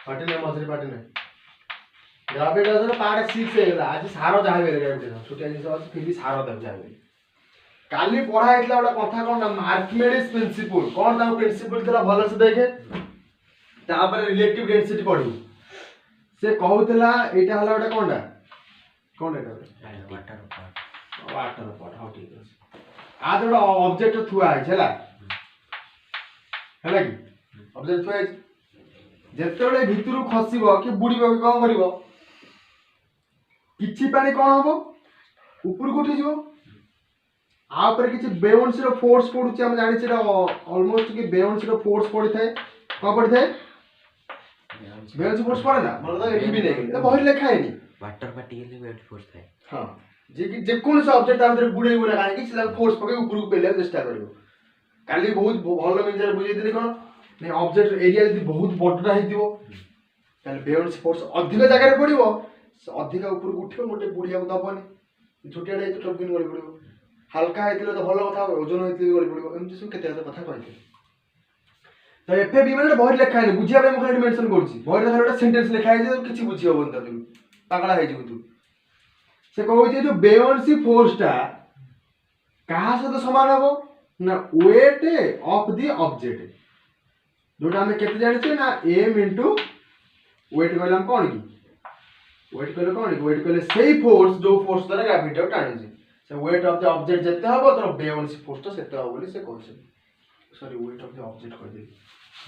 Party ने मझे party ने ग्रेविटेशन पार्ट 6 हे गला आज सारो जाहे ग्रेविटेशन छुटिया जिस आज फिर भी सारो दब जावे काली पढ़ा हेतला ओडा कथा कोन ना आर्किमिडीज प्रिंसिपल कोन ता प्रिंसिपल तला भलो से देखे तापर रिलेटिव डेंसिटी पढू से कहउतला एटा हला Voda कोनडा cone Etah water part how ठीक है आज ओडा ऑब्जेक्ट थुआ है छला हैला की ऑब्जेक्ट थुआ है जेतेबेले भितरु खसिबो कि बुडीबो कि कोन करिवो किछि पानी कोन हबो ऊपर को उठी जिवो आ ऊपर किछि बेउंस रो फोर्स पडुछि हम जानि छिरा ऑलमोस्ट कि बेउंस रो फोर्स पडि थाए को पडि थाए बेउंस फोर्स पडे ना मतलब एबी भी नहीं तो बहुत लिखा है नी वाटर पार्टिकल बेउंस फोर्स थाए हां जे कोन से ऑब्जेक्ट अंदर बुडे बुडे काहे कि सिला फोर्स पके ऊपर को पेले चेष्टा करिवो काली बहुत भलो मिंजर बुझे दिली कोन नहीं ऑब्जेक्ट एरिया यदि बहुत बडटा हेतिवो ताले बेउंस फोर्स अधिक जगह रे पडिवो अधिक ऊपर को उठियो मोटे बुढिया को दबनी छोटिया रे तो टपिन गଳି पडिवो हल्का हेतिले तो भलो कथा ओजन हेतिले गଳି पडिवो एमति सब केते कथा कहते तो एफए बी माने बहुत लिखा है बुझिया पे खाली मेंशन करछि बहुत खाली सेंटेंस लिखा है जे किछि बुझि होबन त तू पागला हे जिवु तू से कहै जे जो बेउंसी फोर्स टा कहा से तो समान हबो ना वेट ऑफ द ऑब्जेक्ट जोटा हमें केते जानि छै ना m * वेट कहला हम कोन की वेट कहले कोन की वेट कहले सेही फोर्स जो फोर्स द्वारा ग्रेविटी टाणी छै से वेट ऑफ द ऑब्जेक्ट जते हबो तो बेउंसी फोर्स तो सेते हबो बोली से कहै sorry wait of the object कह दे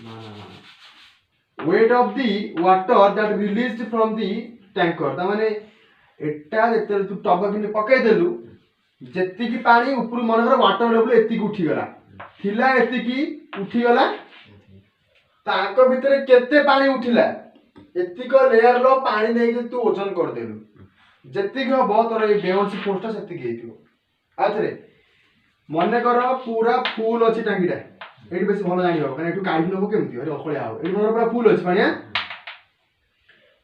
ना ना ना wait of the water that released from the tanker ता माने एटा जते तू टब किने पकै देलु जत्ती की पानी ऊपर मनकर वाटर लेवल एत्ती उठी गला थिला एत्ती की उठी गला ताको भितरे केते पानी उठिला एत्ती को लेयर लो पानी नै के तू ओजन कर देलु जत्ती को बहुत और ए बेउंसी फोर्स सेत्ती के हेतियो आथरे मने करो पूरा फुल अछि टांगीटा एठी बेसी भलो जानि हो कने एठु काढि नबो केमति अरे अखळे आव एठी मोर पूरा फुल अछि पानिया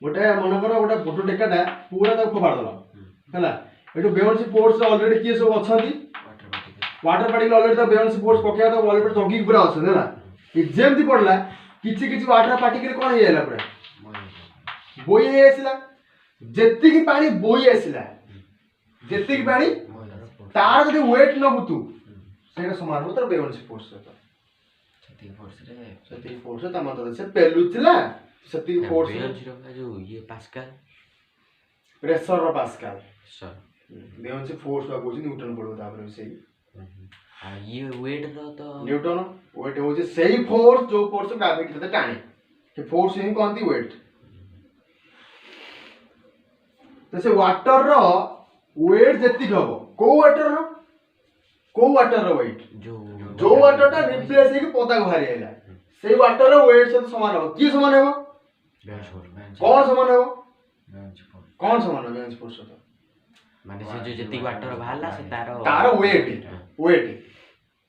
गोटे मन करो गोटे फोटो टेकाटा पूरा त खबाड़ दला हला एठु बेउंसी फोर्स ऑलरेडी किए सब अछंती वाटर पार्टिकल ऑलरेडी तो बेउंसी फोर्स पकेया तो ऑलरेडी जगी पूरा अछन हला कि जेमति पडला किछि किछि वाटर पार्टिकल कोन हे जाला पूरा बोई हे आसिला जेत्ती की पानी बोई आसिला जेत्ती की पानी तार जदि वेट न बुतु सेटा समान हो तो बेउंसी फोर्स तो सती फोर्स त मतलब से पेलुथिला सती फोर्स बेउंसी रो जो ये पास्कल प्रेशर रो पास्कल सर बेउंसी फोर्स वा कोछि न्यूटन पडो तापर से आ ये वेट रो तो न्यूटन वेट हो जे सही फोर्स जो फोर्स ग्रेविटी से टाणे के फोर्स ही कोनती वेट तसे वाटर रो वेट जति हबो को वाटर रो वेट जो वाटर टा रिप्लेस हे पता बाहर आइला सेही वाटर रो वेट से समान हबो की समान हबो कौन समान हबो कौन समान हबो बेउंसी फोर्स तो माने से जो जति वाटर बाहरला से तारो वेट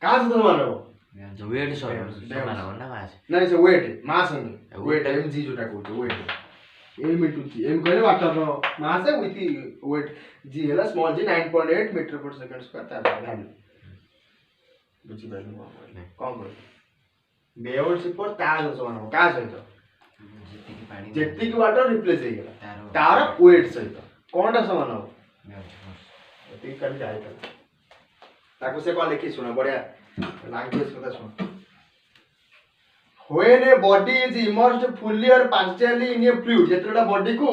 का से समान हबो जो वेट समान हो ना मास नहीं से वेट मास नहीं वेट mg जोटा कहू वेट m * g m कहले वाटर रो मास है विथ वेट g हैला स्मॉल g 9.8 मीटर पर सेकंड स्क्वायर ता वैल्यू बुझी बैलु कौन बोल बेउंसी फोर्स तार समान हो का सहित जेत्ती की वाटर रिप्लेस हे गेला तार वेट सहित कोनटा समान हो ठीक कर जाय ताको से को लिखि सुना बढ़िया लैंग्वेज कथा सुन when a body is immersed fully or partially in a fluid जेतरा बॉडी को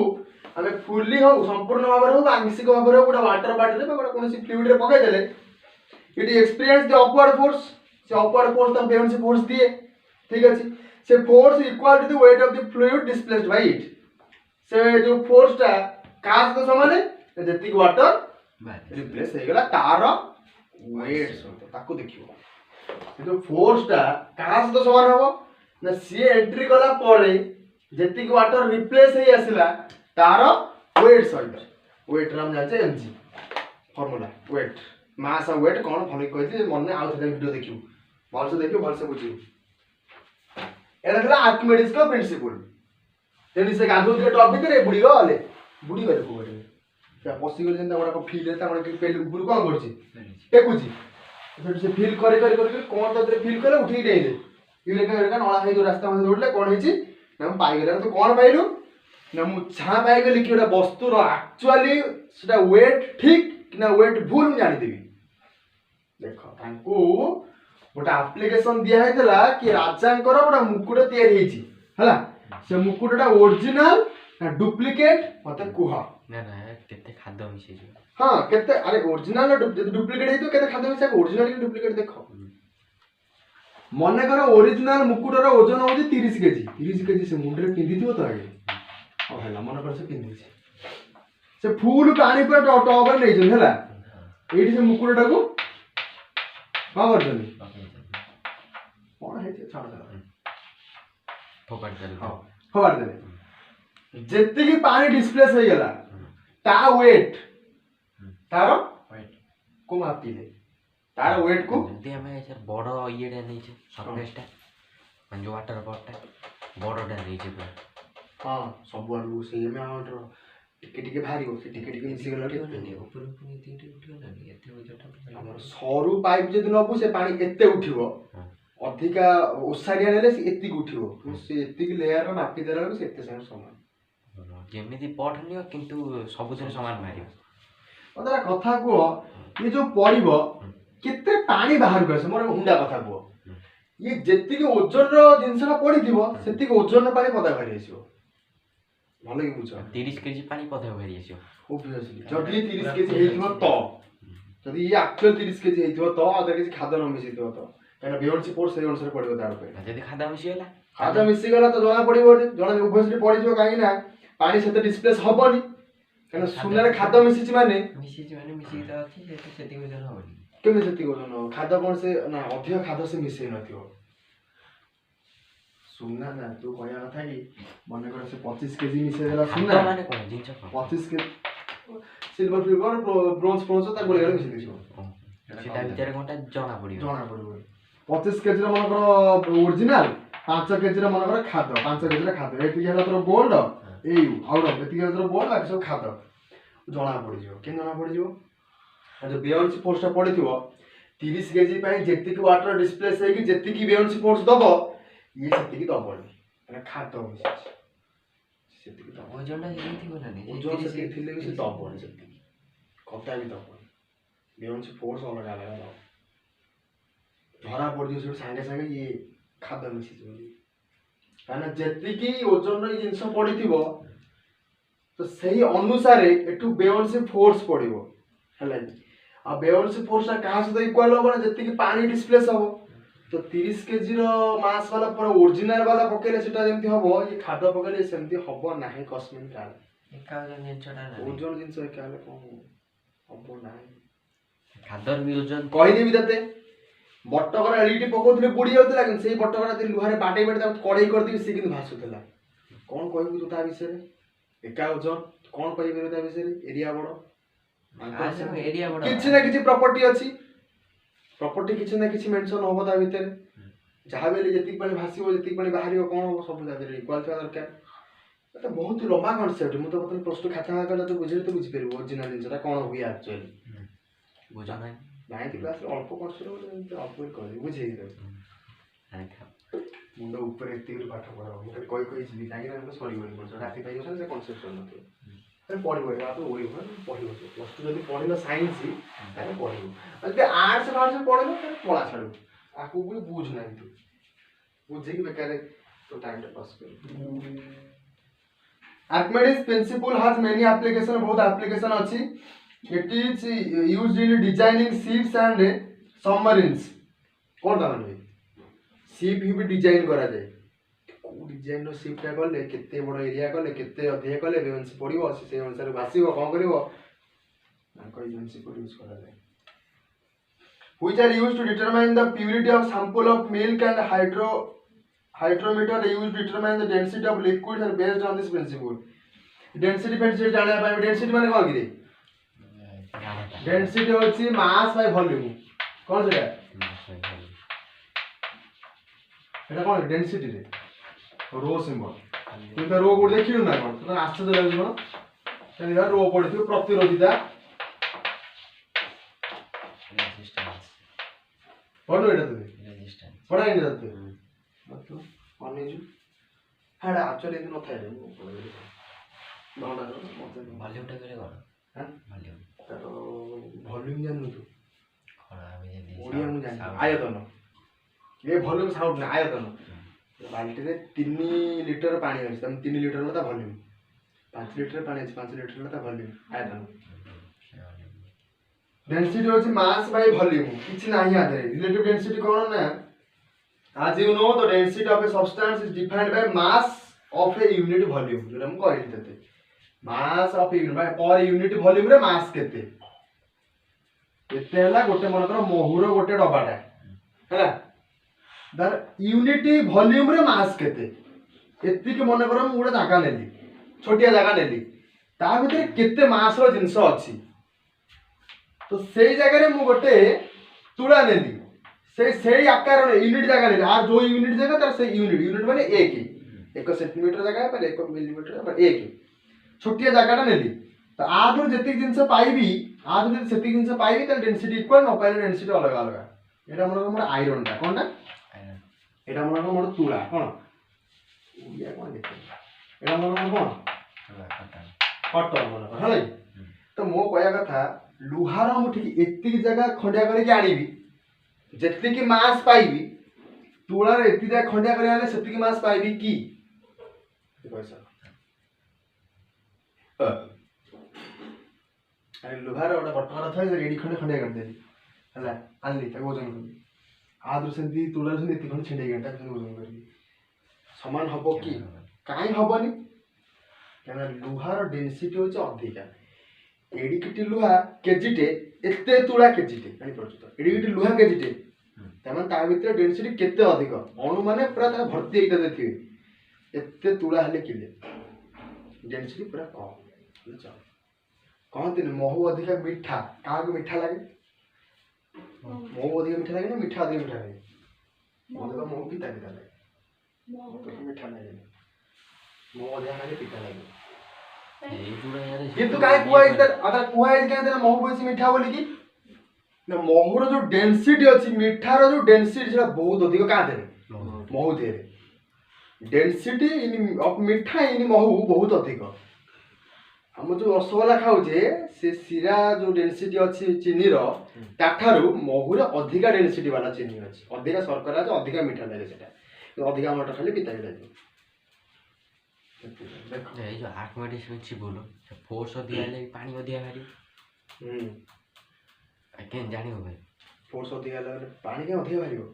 हमें फुल्ली हो संपूर्ण भाବରେ हो आंशिक भाବରେ हो गोटा वाटर बॉडी रे गोटा कोनसी फ्लूइड रे पकाय देले it experience the upward force से अपवर्ड फोर्स तो बेउंसी फोर्स दिए ठीक अछि से force equal to the weight of the fluid displaced by it से जो फोर्स टा काज तो समान है जति वाटर रिप्लेस हे गेला तार वेट सो ताको देखियो जो फोर्स टा काज तो समान हबो ना सी एंट्री कला परे जति वाटर रिप्लेस हे आसिला तार वेट सहित वेट राम जाचे mg फार्मूला वेट मास और वेट कोन भले कहथि मन आउ थे वीडियो देखियो भल से बुझियो एला थला आर्किमिडीज का प्रिंसिपल तेनी से गांधो के टॉप भीतर बुडी गले को क्या पसी गले जंता बडा को फील हेता बडा पेल ऊपर कोन करछि टेकुछि से फील करे कोन तो फील करे उठी देले इले का नळा हे जो रास्ता में दौड़ले कोन हेछि ना पाइगले तो कौन पाइलु ना मु जहाँ पाइगली कि गोटे वस्तुर एक्चुअली सेटा वेट ठीक कि ना वेट भूल मु जानिदेवी देख तांको गोटे एप्लिकेशन दिया हैतला कि राजांकर गोटे मुकुट तयारी ହେଇଛି ହେଲା से मुकुटटा ओरिजिनल ना डुप्लिकेट मते कुह ना ना केते खाद्य मिसे जो हां केते अरे ओरिजिनल डुप्लिकेट हेतो केते खाद्य मिसे ओरिजिनल की डुप्लिकेट देखो मने कर ओरिजिनल मुकुटर ओजन होची 30 केजी 30 केजी से मुंडरे पिंदिथिबो तो आगे अब हैला मन कर से पिंदिछि से फुल पानी पर टॉप नै जन हैला एठी से मुकुटटा को का करछन कोन हेते छाड़ दे फोकट कर हां फवार दे जेते की पानी डिस्प्लेस हो गेला ता वेट तारो वेट को मापिले तारो वेट को जदी हमें सर बड़ो इएडा नै छै सरफेसटा मन जो वाटर बॉटटा बड़ोटा नै छै पूरा हां सब आलू से में आउट रो टिके भारी हो से टिके मिसी गेला ऊपर पुनी तीटे उठियो ना एते वजटा हमर सरू पाइप जदी नबु से पानी एते उठिबो अधिका ओसारिया नेले से एतिक उठिबो से एतिक लेयर रो मापी देला से एते समान जेमिति पठ नियो किंतु सबुथरे समान मारियो ओतरा कथा को ये जो पड़िबो केते पानी बाहर गसे मोर हुंडा कथा को ये जेतिक ओजन रो जिंसरा पड़िथिबो सेतिक ओजन रो पानी पदा बाहर आसीबो भलो कि बुझ 30 केजी पानी पदा बाहर आसीयो ऑब्वियसली जदी 30 केजी हेइथिबो तो जदी ये एक्चुअल 30 केजी हेइथिबो तो अदर किसी खाद्य न मिसिथिबो तो काना बेयोंसी पोर्स से अनुसार पड़िबो तार पे जदी खाद्य मिसी होला खाद्य मिसी गला तो जणा पड़िबो जणा ऑब्वियसली पड़िजो काहे ना पानी सेते डिस्प्लेस हबनी काना सुनरे खाद्य मिसिछि माने मिसी त अछि सेति वजन होबनी केमे सेति वजन खाद्य कोन से ना अधिक खाद्य से मिसै नथियो सुनना ना तू कहया कथा कि मने कर से 25 केजी मिसै देला सुनना माने कोन जिंस 25 के सिल्वर फिल्वर ब्रोंज फ्रोंज ता गोले मिसै दिसो सेटा भीतर कोनटा जणा पड़ियो 25 केजी रो मन कर ओरिजिनल 5 केजी रो मन कर खाद्य 5 केजी रो खाद्य एति गेला तोर गोल्ड एयु आउट एति गेला तोर गोल्ड बाकी सब खाद्य जणा पड़ि जो के जणा पड़ि जो जो बेयंसी फोर्स ता पड़िथिबो 30 केजी पई जेतिक वाटर डिस्प्लेस हे कि जेतिक बेयंसी फोर्स दबो ये सेतिक दबोनी माने खाद्य मिसि सेतिक दबो ओजनटा जेति थिबो ना नि ओजन से थिले भी से दबोनी सेतिक कता भी दबोनी बेयंसी फोर्स अलग अलग धरा पड़ जो सांगे सांगे ये खाद्य मिसी कहना जेतिकी ओजन रो जिंस पड़िथिबो तो सही अनुसार एटू बेयंसी फोर्स पड़िबो हला आ बेयंसी फोर्स कहा से इक्वल हो ना जेतिकी पानी डिस्प्लेस हो तो 30 केजी रो मास वाला पर ओरिजिनल वाला पकेले सेटा जेमति हबो ये खाद्य पकेले सेमति हबो नाही कस्मिन काल एका जिंसटा ना ओजन जिंस काले कोन हबो नाही खाद्यर भी ओजन कहि देबी तते बटकरा एलिटी पकोथले बुडी जाउतला कि सेही बटकरा ते लुहारे बाटे बाटे ता कड़ाई कर दिबी से किन भासुतला कोन कहबी तू ता विषय रे एका ओजन कोन कहबी ता विषय रे एरिया बडो एरिया बडो किछि ना किछि प्रॉपर्टी अछि प्रॉपर्टी किछि ना किछि मेंशन होबो ता भीतर जहा बेले जतिक पानी भासिबो जतिक पानी बाहरियो कोन होबो सब जादरे इक्वल था दरकार एटा बहुत लंबा कांसेप्ट मु तो बतन प्लस 2 खाता का तो बुझे तो बुझि परबो ओरिजिनल जिंसटा कोन होई एक्चुअली बुझा नै 9th क्लास अल्प कष्ट अल्प कर बुझे मुंड ऊपर एति पाठ पढ़ा मु कहि छी काहे ना सॉरी बोल राती पाइ से कांसेप्ट नथि पढ़िबो आप ओई पढ़िबो प्लस 2 जदी पढ़िलो साइंस ताले पढ़िबो जदी आर्ट्स से पढ़िलो ताले पढ़ा छाडू आकु भी बुझ नाही तू बुझे कि बेकार तो टाइम टा पास कर Archimedes principle has many application बहुत एप्लीकेशन अछि it is used in designing ships and submarines कोन दा माने शिप ही भी डिजाइन करा जाए को डिजाइन रो शिप टा करले केते बड़ एरिया करले केते अधिक करले बेंस पड़िबो से अनुसार भासिबो कोन करिवो ना कोई बेंस को यूज करा जाए which are used to determine the purity of sample of milk and hydrometer used to determine the density of liquids are based on this principle density जाने पाए density माने कोन कि density होची mass by volume कोन सेटा एटा कोन density रे रो symbol तू तो रो को देखिनु ना कोन तो आश्चर्य लागो तनी रो पड़िथि प्रतिरोधिता पढ़ो एटा तो रेजिस्टेंस पढ़ाई नहीं जाते मतलब मान लीजिए ହାଡା ଆକ୍ଚୁଆଲି ଏମିତି ନଥାଏ ରେ ମୁଁ ଧଣ୍ଡା ମତେ ଭଲ୍ୟୁମ୍ଟା କହିଲେ କ'ଣ? ହାଁ ଭଲ୍ୟୁମ୍ ତାର ଭଲ୍ୟୁମ୍ ଜାଣିନୁ ତୁ କ'ଣ ଆମେ ଯେମିତି ଓଡ଼ିଆ ମୁଁ ଜାଣିନି ଆୟତନ ଏ ଭଲ୍ୟୁମ୍ ସାଉଣ୍ଡ ନା ଆୟତନ ବାଲ୍ଟିରେ 3 ଲିଟର ପାଣି ଅଛି ତମେ 3 ଲିଟର ହେଲା ତା ଭଲ୍ୟୁମ୍ 5 ଲିଟର ପାଣି ଅଛି 5 ଲିଟର ହେଲା ତା ଭଲ୍ୟୁମ୍ ଆୟତନ ଡେନ୍ସିଟି ହେଉଛି ମାସ୍ ବାଇ ଭଲ୍ୟୁମ୍ କିଛି ନାହିଁ ଆଧରେ ରିଲେଟିଭ୍ ଡେନ୍ସିଟି କ'ଣ ନା as you know the density of a substance is defined by mass of a unit volume जोरा हम कहली तते mass of a unit by per unit volume रे mass केते केते हला गोटे मनकर मोहुर गोटे डबाटा हला दर यूनिट वॉल्यूम रे मास केते एति के मन कर मु गोटे जागा नेली छोटिया जागा नेली ता भीतर केते मास रो जिंस अछि तो सेई जगह रे मु गोटे तुला नेली से आकार यूनिट जगह नहीं आ जो यूनिट जगह तार से यूनिट माने 1 सेंटीमीटर जगह पर 1 मिलीमीटर पर 1 छोटिया जगहटा नेली तो आ जो जति जिंस पाइबी आ जो सेति जिंस पाइबी त डेंसिटी इक्वल न पाइले डेंसिटी अलग अलग एटा मोर आयरन टा कोनटा एटा मोर तुला कोन ओडिया कोन देख एटा मोर कोन कटन मोर हलै तो मो कहया कथा लुहार मु ठीक एति जगह खंडिया करके आनीबी जेति की मास पाइबी तुलार एति जा खंडिया करिया ले सेति की मास पाइबी की पैसा अरे लुहार ओटा बटकर था रेडी खंडिया कर देली हला आनली त वजन करली आदर सेति तुलार से एति खंड छिंडे घंटा वजन करली समान हबो की काई हबनी केना लुहार डेंसिटी होच अधिका एडिकिटी लुहा केजीटे एते तुला केजीटे जानि परछु त एडिकिटी लुहा केजीटे तमन ता भीतर डेंसिटी केते अधिक अणु माने पूरा ता भर्ती एटा देखिबे एते तुला हले किले डेंसिटी पूरा कम बुझछ कहते न महु अधिक मीठा का को मीठा लागे महु अधिक मीठा लागे ना मीठा अधिक मीठा लागे महु पिता पिता लागे महु तो मीठा लागे महु अधिक लागे पिता लागे किंतु काय कुआ इधर अगर कुआ इज के महु बेसी मीठा बोली की ना महुर जो डेंसिटी अछि मीठार जो डेंसिटी सेटा बहुत अधिक का दे महु दे डेंसिटी इन ऑफ मीठा इन महु बहुत अधिक हम जो रसगोल्ला खाऊ जे से सिरा जो डेंसिटी अछि चीनी रो ताठारु महुर अधिक डेंसिटी वाला चीनी अछि अधिक शर्करा जो अधिक मीठा लागे सेटा तो अधिक मटर खाली पिता लागे देखो ए जो आर्किमिडीज अछि बोलो फोर्स दिया ले पानी अधिक भारी केन जानि हो भाई फोर्स अधिक लागले पानी के अधिक भारी हो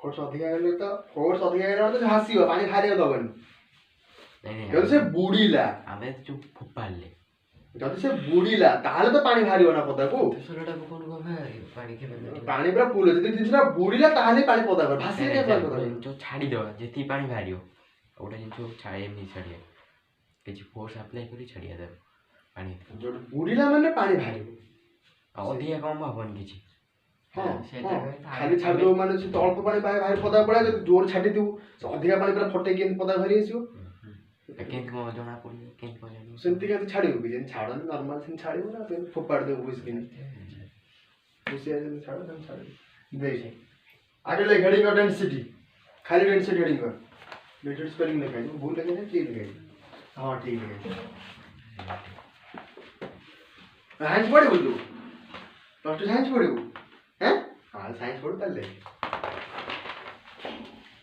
फोर्स अधिक लागले तो फोर्स अधिक लागले तो हासियो पानी खारे दबन नहीं जब से बुड़ीला आमे जो फुपाले जब से बुड़ीला ताले तो पानी भारी होना पदा को सोलटा को कोन को भाई पानी के पानी पूरा फुल जति जिंसना बुड़ीला ताले पानी पदा कर भासी के पानी पदा जो छाड़ी दवा जेती पानी भारी हो ओटा जिंसो छाड़े नहीं छाड़िया किछि फोर्स अप्लाई करी छाड़िया दे पानी जो बुड़ीला माने पानी भारी अधिक कम हबन किछि हां खाली छाड़ दो माने से अल्प पानी भारी पदा पड़ा जो जोर छाडी दउ अधिक पानी पूरा फटे के पदा भारी आसीओ केन को जना पड़ी केन को जानी सेंती के छाडियो कि जेन छाडन नॉर्मल सिन छाडियो ना तो फोपाड़ दे उस किन उसे जेन छाडो तन छाडियो दे आगे ले हेडिंग ऑफ डेंसिटी खाली डेंसिटी हेडिंग कर लेटर स्पेलिंग लिखाई भूल लगे ना ठीक लिखाई हां ठीक है साइंस पढ़े बोल तू प्लस 2 साइंस पढ़े हैं हां साइंस पढ़ तले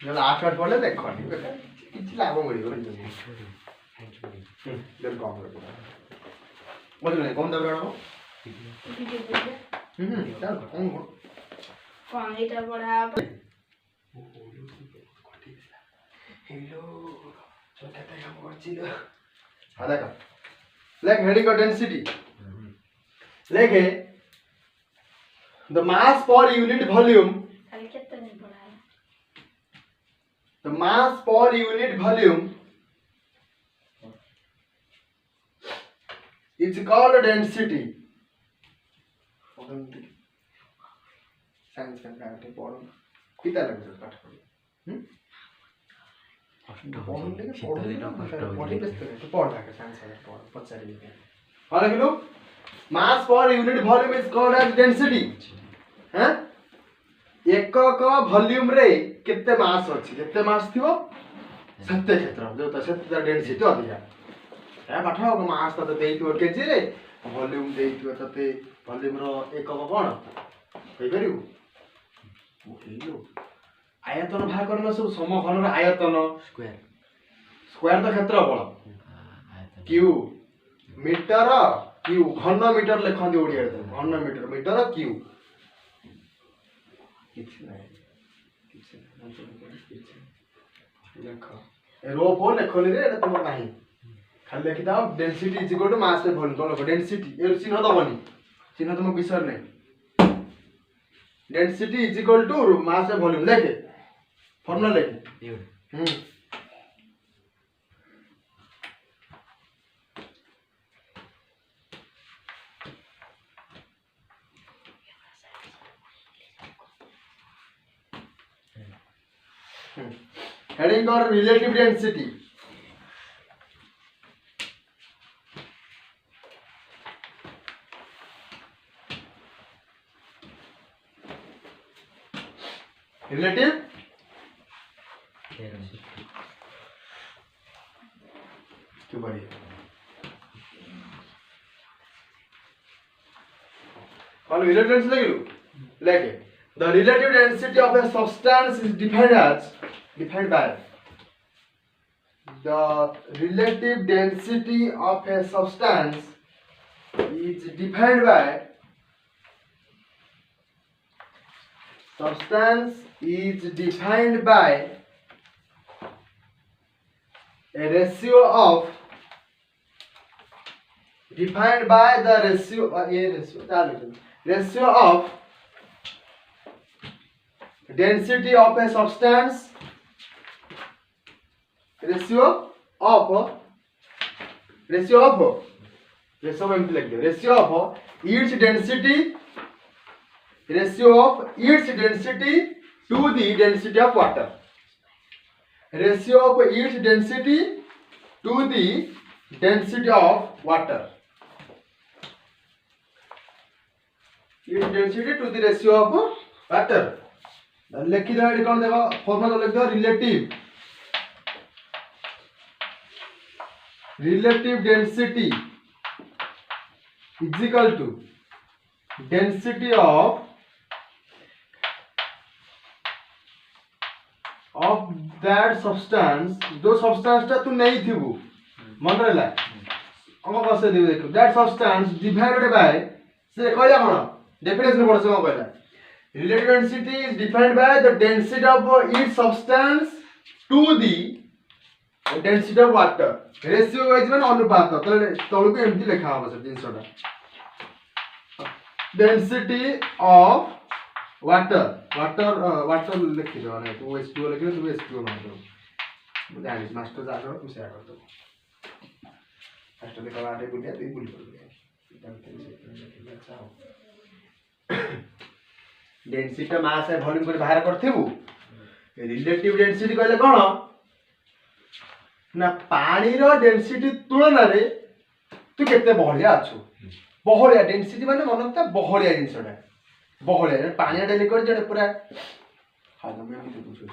जब 8 पढ़ले देखो किछि लाभ मिलिबो देर कम रे बोल नहीं कौन दबरा हो चल कौन एटा पढ़ा हेलो छोटा काम करछिलो हां देखो लेख हेडिंग डेंसिटी लेखे the mass per unit volume खाली कितना नहीं पढ़ा the mass per unit volume is called density science का काटे पढ़ो कितना लगे पाठ पढ़ो पढ़ो लेके पढ़ था साइंस वाला पढ़ पचारी लेके हां लिखलो mass per unit volume is called as density हैं एकक वॉल्यूम रे केते मास अछि केते मास थिवो सत्य क्षेत्र जो तो सत्य डेंसिटी अधिका ए पाठ मास तो देइतो केजी रे वॉल्यूम देइतो तते वॉल्यूम रो एकक कोन कहि परिउ ओहिलो आयतन भाग करन सब समघन रो आयतन स्क्वायर स्क्वायर तो क्षेत्रफल क्यू मीटर क्यू घन मीटर लिखंदी ओडिया रे घन मीटर मीटर क्यू किछ नहीं रो फो लेखनी रे एटा तुम नाही खाली लिखि दाओ density is equal to mass per volume तो डेंसिटी ए चिन्ह दबनी चिन्ह तुम विषय नहीं density is equal to mass per volume लेखे फॉर्मूला लेखे heading or relative density relative क्यों बढ़िया कौन relative density लगे लेके the relative density of a substance is defined by the relative density of a substance is defined by a ratio of ratio of density of a substance ratio of its density to the density of water ratio of its density to the density of water its density to the ratio of water लिखि दो AD कोन देखो formula लिख दो relative density is equal to density of that substance जो substance ता तू नहीं थिबु मन रहला अंग बसे देबे देखो that substance divided by से कहला कोन डेफिनेशन पढ से कहला relative density is defined by the density of each substance to the density of water ratio wise माने अनुपात तळु को एमती लिखा हबो सर जिंसटा density of water लिखि दो ना तू H2O लिखि तू H2O मान दो जानि मास्टर जानो तू शेयर कर दो मास्टर देखा आटे बुलिया तू बुली कर डेंसिटी मास है वॉल्यूम पर बाहर करथिबु रिलेटिव डेंसिटी कहले कोन ना पानी रो डेंसिटी तुलना रे तू केते बहलिया अछु बहलिया डेंसिटी माने मनता बहलिया जिंसडा बहलिया पानी डेली कर जडे पूरा हां मैं भी पूछो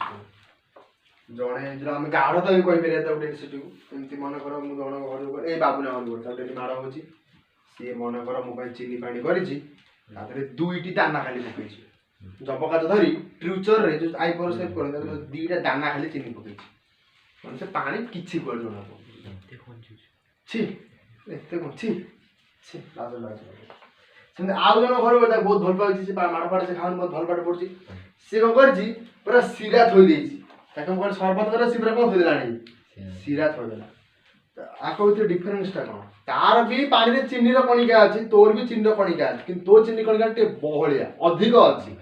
जणे जरा हम गाढ़ तो कहि पेरे त डेंसिटी को एमती मन कर मु जण घर ए बाबू ना घर त डेली मारा होची से मन कर मु पई चीनी पानी करिछि तातरे दुईटी दाना खाली पकैछि जबका तो धरी ट्यूचर रे जो आई पर सेव कर दुईटा दाना खाली चीनी पकैछि मन से पानी किछि कर जोना एते कोन छी एते कोन छी लाज सेंते आउ जण घर बता बहुत भल पाउछि से माड़ फाड़ से खान बहुत भल पाट पड़छि से को करछि पूरा सिरा थोई देछि ताकम कर शरबत कर सिरा को थोई देलानी सिरा थोई देला आको तो डिफरेंस ता कोन तार भी पानी रे चीनी रो कणिका अछि तोर भी चीनी रो कणिका अछि किंतु तो चीनी कणिका टे बहलिया अधिक अछि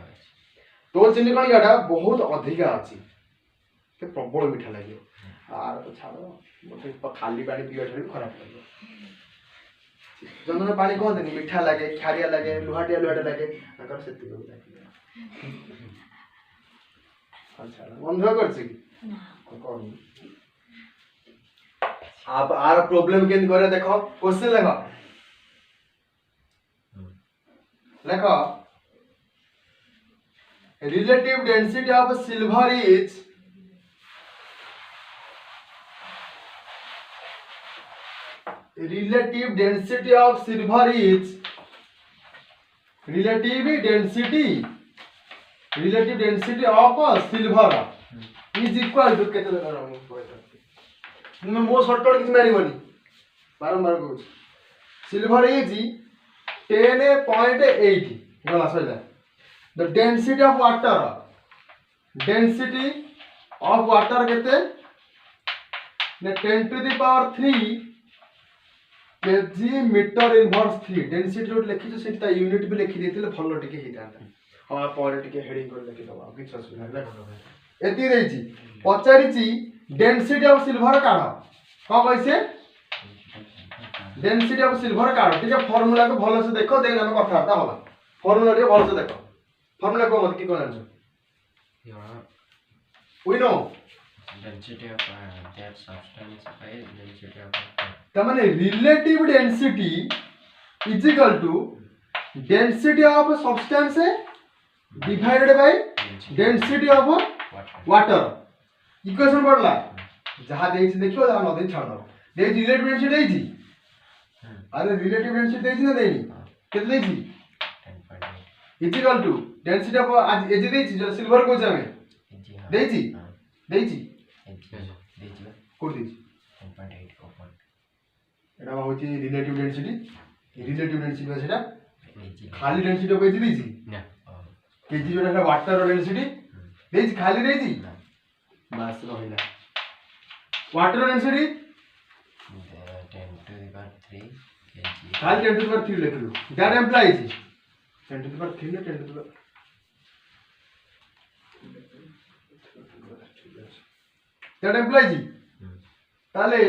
तो चीनी कणिकाटा बहुत अधिक अछि के प्रबल मीठा लागियो आर तो छाड़ो मोटे खाली पानी पियो छले खराब लागियो जंदन पानी कोन देनी मीठा लागे खारिया लागे लुहाटिया लागे अगर सेति को लागे अच्छा बंध करछि ना कोन आप आर प्रॉब्लम केन करे देखो क्वेश्चन देखो relative density of silver is relative density of silver is relative density of silver is equal to केते मो शॉर्टकट किछ मारिबनी बारंबार कहू सिल्वर इज 10.8 गला सइला द डेंसिटी ऑफ वाटर केते ने 10 to the power 3 kg metre inverse 3 density रोट लिखि छ सेटा यूनिट भी लिखि देतिले भलो टिके हितांता हम पॉइंट टिके हेडिंग कर लिखि दबा किछ असुविधा नै एति रहिछि पचारि छि डेंसिटी ऑफ सिल्वर काढ को कइसे डेंसिटी ऑफ सिल्वर काढ ठीक है फार्मूला को भलो से देखो देन हम कथा वार्ता होला फार्मूला रे भलो से देखो फार्मूला को मत की कोन answer we know density of that substance by density of त माने relative density is equal to density of substance divided by density of water equation पड़ला जहां देछि देखियो जहां न दे छाड़ दो दे रिलेटिव डेंसिटी देछि अरे रिलेटिव डेंसिटी देछि ना देनि केते देछि 10.8 is equal to density of आज एज देछि जो सिल्वर को जामे देछि कोड देछि 10.8 कोपन एटा होछि रिलेटिव डेंसिटी बा सेटा खाली डेंसिटी को एज देछि ना केजी जोटा वाटर डेंसिटी देछि खाली देछि बस रहिला water density 10 to the power 3 kg खाली 10 to the power 3 लिखलु that implies 10 to the power 3 ने 10 to the power that employees ताले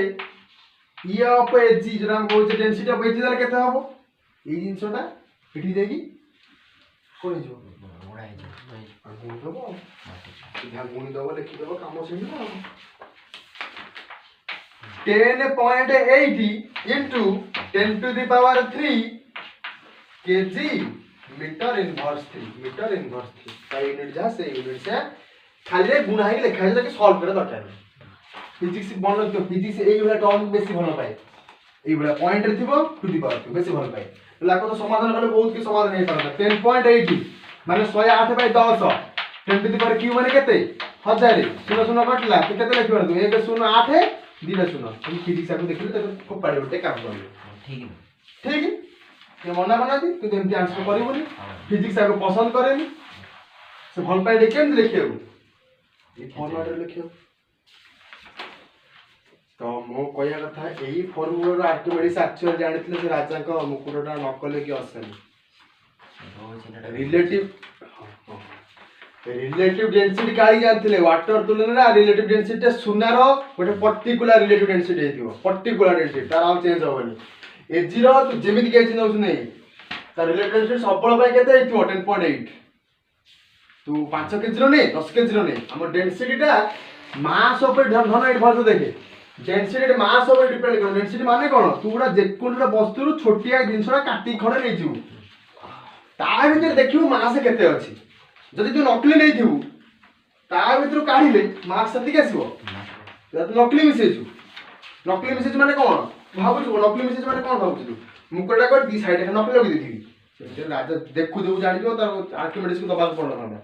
ई ऑफ एजी जोरा हम कहू डेंसिटी ऑफ एजी ताले केते हबो ई जिंसटा एठी देगी कोन जो बड़ा है जो गुणी दबो सीधा गुणी दबो लिखि दबो काम सेही ना 10.8 into 10 to the power 3 kg metre inverse 3 का यूनिट जा से यूनिट से खाली गुणा ही लिखा है ताकि सॉल्व करे दरकार फिजिक्स बन तो फिजिक्स एई वाला टर्म बेसी भलो पाए एई वाला पॉइंट रे थिबो टू दी पावर बेसी भलो पाए लाको तो समाधान कले बहुत की समाधान हे पारता 10.8 माने 108 by 10 10 to the power cube माने केते 1000 सुनो सुनो कटला तो केते लिखि परदु 1 0 8 2 0 हम फिजिक्स को देखले तो खूब पाड़े उठे काम करियो ठीक ये मना बना दी तू एमती आंसर करिवनी फिजिक्स को पसंद करेनी से भल पाए केम लिखियो ये फॉर्मूला रे लिखियो तो मो कहया कथा एई फॉर्मूला आर्किमिडीज एक्चुअली जानिथिले से राजा को मुकुटटा नकले कि असेनी रिलेटिव डेंसिटी काली जानथिले वाटर तुलना रिलेटिव डेंसिटी सुनार गोटे पर्टिकुलर रिलेटिव डेंसिटी हेतिबो पर्टिकुलर डेंसिटी तार आउ चेंज होबनी एजी रो तू जेमिति के चेंज होउछ नै तार रिलेटिव डेंसिटी सबल पाए केते हेतिबो 10.8 तू 5 केजी रो नै 10 केजी रो नै हमर डेंसिटीटा मास ऊपर धन 8 भल देखे डेंसिटी मास ऊपर डिपेंड कर डेंसिटी माने कोन तूडा जेकोनटा वस्तु छोटिया जिंसडा काटी खडे नै जिवु ता भीतर देखिबु मास केते अछि जदि तू नकली नै थिबु ता भीतर काढिले मास सती आसीबो जदि नकली मिसेजु माने कोन भाबुछु नकली मिसेज माने कोन भाबुछु मुकटा कर दी साइड नकली लगी देथिबि से राजा देखु देउ जानिबो तार आर्किमिडीज को दबाक पड़ला ना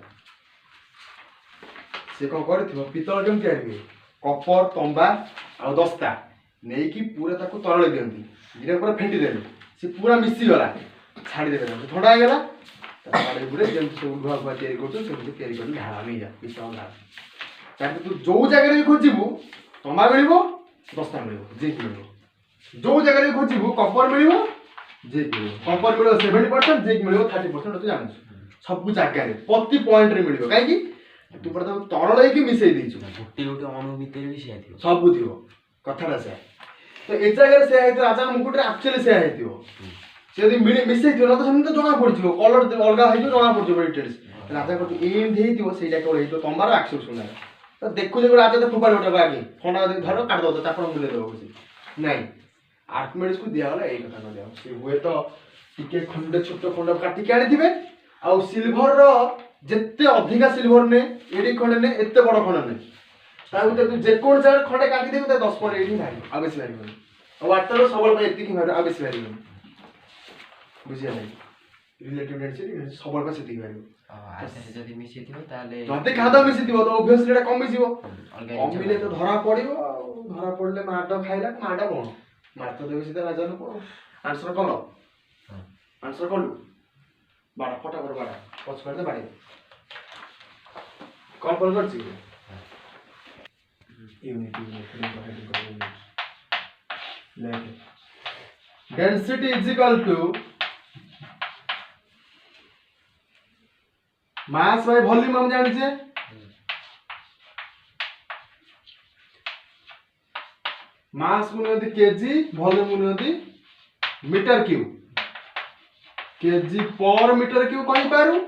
से कोन करथिबो पितल केम आनिबे कपर तंबा आ दस्ता नै कि पूरा ताको तरळे दियंती धीरे पूरा फेंटी देले से पूरा मिसी गला छाड़ी देबे थोड़ा गेला तारे गुरे जेम सब भाग तयारी करछो से तयारी करली ढाला नै जा पितल ढाला ताके तू जो जगह रे खोजिबू तंबा मिलिबो दस्ता मिलिबो जे मिलिबो जो जगह रे खोजिबू कपर मिलिबो जे मिलिबो कपर मिलिबो 70% जे मिलिबो 30% तू जानछ सब जगह रे प्रति पॉइंट रे मिलिबो काहे कि तू प्रथम तरळे कि मिसै दैछु गोटे गोटे अणु भितर भी से आथियो सब थिबो कथारा से तो ए जगह से आइ राजा मुकुट रे एक्चुअली से आइथिबो से यदि मिसै थिबो न तो सेम तो जणा पड़िथिबो कलर अलगा हैजो जणा पड़िथिबो डिटेल्स राजा को एम देइथिबो सेटा को हेतो तंबार एक्सेस सुना तो देखु देखु राजा तो फुपाड़ उठा आगे खंडा धरो काट दो चापण मिले दो नहीं आर्किमिडीज को दिया होला ए कथा न दिया से हुए तो टिके खंडे छोट खंड काटी के आनी थिबे आ सिल्वर रो जेते अधिका सिल्वर ने एडी खंडे ने एते बड़ खंड ने ता उते तू जे कोन जगह खंडे काटी देबे त 10 पर एडी भाई आ बेसी भाई वाटर सबल पे एतिकी भार आ बेसी भारी बुझिया नहीं रिलेटिव डेंसिटी सबल पे सेतिकी भारी ଆଧାରେ ଯଦି ମିଶିଥିବ ତାହେଲେ ଯଦି ଖାଦ ମିଶି ଥିବ ତ obviously ଏଟା କମି ଯିବ ଅଲଗା କମିଲେ ତ ଧରା ପଡିବ ଆଉ ଧରା ପଡିଲେ ମାଡ ଖାଇଲା ମାଡ କଣ ମାଡ ତ ଦେବି ସିଧା ରାଜନ କଣ ଆନ୍ସର କଲ ଆନ୍ସର କଲୁ ବାଡା ଫଟାଫଟ ବାଡା ପଛ କରିଦେ ବାଡି କଲ୍ କରିଛି unit density is equal to mass by volume हम जानी छे मास गुणित केजी वॉल्यूम गुणित metre cube kg per metre cube कहि पारू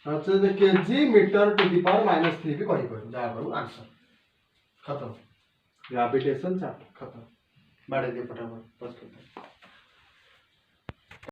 अच्छा जे kg metre to the power -3 भी कहि पारू जा पारू आंसर खत्म ग्रेविटेशन चैप्टर खत्म बाड़े दे फटाफट बस खत्म